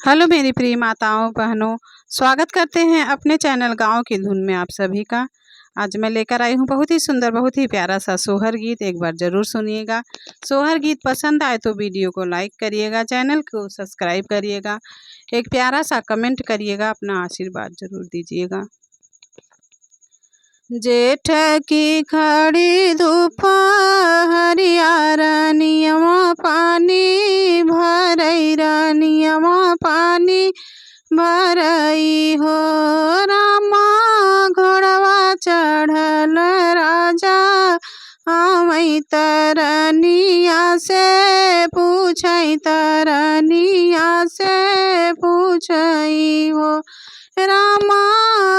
Hello मेरी प्रिय माताओं बहनों, स्वागत करते हैं अपने चैनल गाँव की धुन में आप सभी का। आज मैं लेकर आई हूँ बहुत ही सुंदर, बहुत ही प्यारा सा सोहर गीत। एक बार ज़रूर सुनिएगा। सोहर गीत पसंद आए तो वीडियो को लाइक करिएगा, चैनल को सब्सक्राइब करिएगा, एक प्यारा सा कमेंट करिएगा, अपना आशीर्वाद ज़रूर दीजिएगा। जेठ की खड़ी दोपहरिया रानियवा पानी भरई, रानियवा पानी भरई हो। रामा घोड़वा चढ़ल राजा आवई, तरनिया से पूछई, तरनिया से पूछई हो। रामा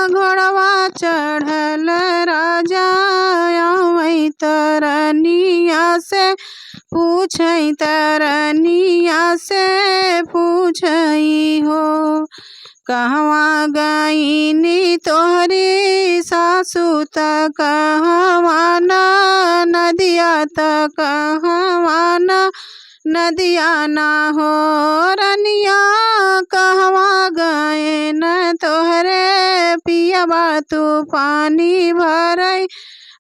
घोड़वा चढ़ल राजा आवई, तरनिया से पूछई, तरनिया से पूछई हो। कहवा गईनी तोहरी सासु त कहवा नदिया, त कहवा नदिया ना हो। रनिया कहवा गए न तोहरे पियबा, तू पानी भरई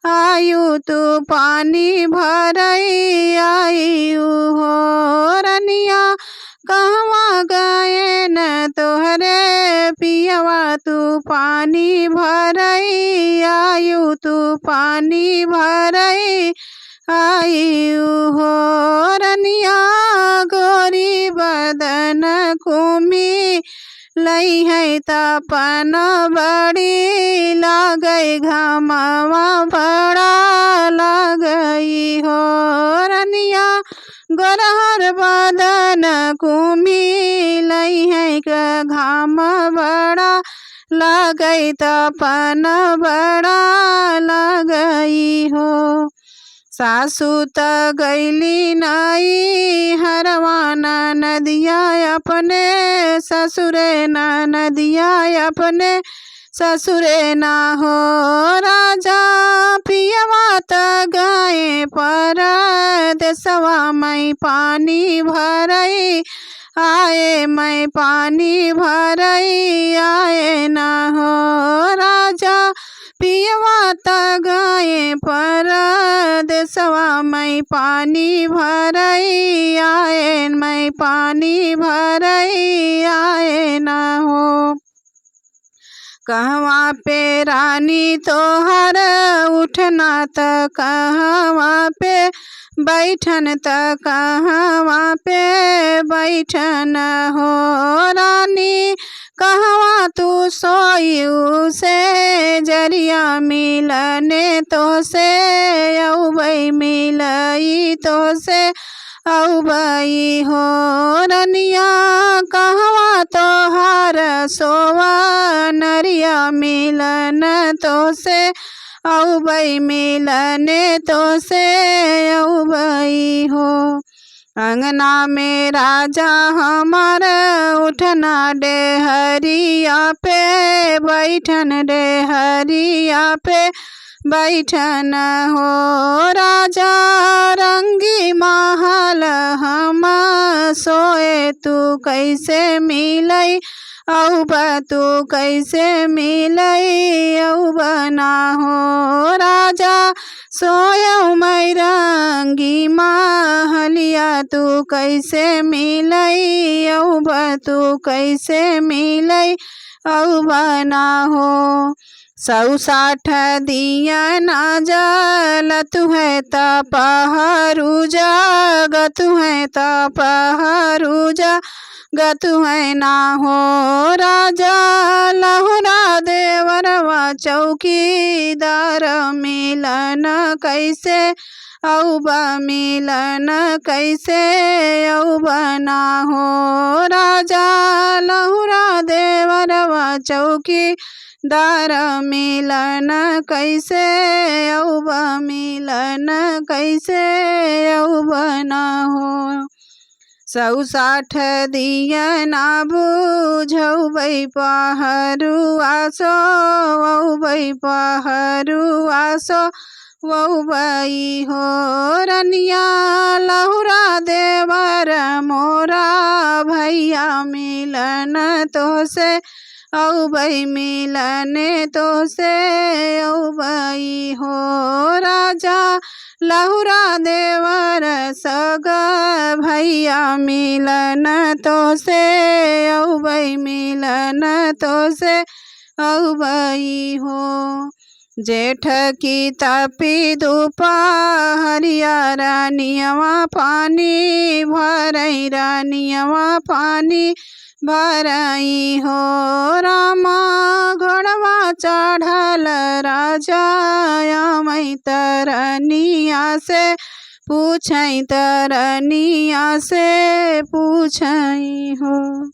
आयु, तू पानी भरई आयु हो। रनिया कहवा गए न तोहरे पियवा, तू पानी भरई आयु, तू पानी भरई आयु हो। रनिया गोरी बदन कुमी लई है, तपन बड़ी लागई, घामवा बड़ा लागई हो। रनिया गोरहर बदन कुमी लई है, घाम बड़ा लागई, तपन बड़ा लागई हो। सासु त गईली नाई हरवाना नदिया, अपने ससुरे ना नदिया, अपने ससुरे ना हो। राजा पियवा त गए पर देसवा, मैं पानी भरई आए, मैं पानी भरई आए ना हो। राजा पियवा त गए पर देसवा, मैं पानी भरई आए, मैं पानी भरई आए ना हो। कहवा पे रानी तोहर उठना, त कहवा पे बैठन, त कहवा पे बैठन हो। रानी कहवा तू सोयू से जरिया, मिलने तो से औबई, मिलई तो से औबई हो। रनिया कहवा तोहार सोवा नरिया, मिलन तो से औबई, मिलने तो से औबई हो। अंगना में राजा हमार उठना, डेहरिया पे बैठन, डेहरिया पे बैठन हो। राजा रंगी महल हम सोए, तू कैसे मिलई औब, तू कैसे मिलई औब ना हो। राजा सोयऊ मैं रंगी महलिया, तू कैसे मिलई औब, तू कैसे मिलई औब ना हो। 160 दिया ना जलत है, तपहरू जगत है, तपहरू जगत है ना हो। राजा लहुरा देवरवा चौकीदार, मिलन कैसे औब, मिलन कैसे औब ना हो। राजा लहुरा देवरवा चौकीदार, मिलन कैसे औब, मिलन कैसे औब ना हो। 160 दिया ना बुझौबै पहरुआ सो, औबै पहरुआ सो वही हो रनिया लहुरा देवर मोरा भैया मिलन तो से औबई मिलने तो से औबई हो राजा लहुरा देवर सग भैया मिलन तो से औबई मिलन तो से औबई हो जेठ की तापी दोपहरिया रानियवा पानी भरई रानियवा पानी भरई हो रामा घोड़वा चढ़ल राजा मई तरनिया से पूछई तरनिया से पूछई हो।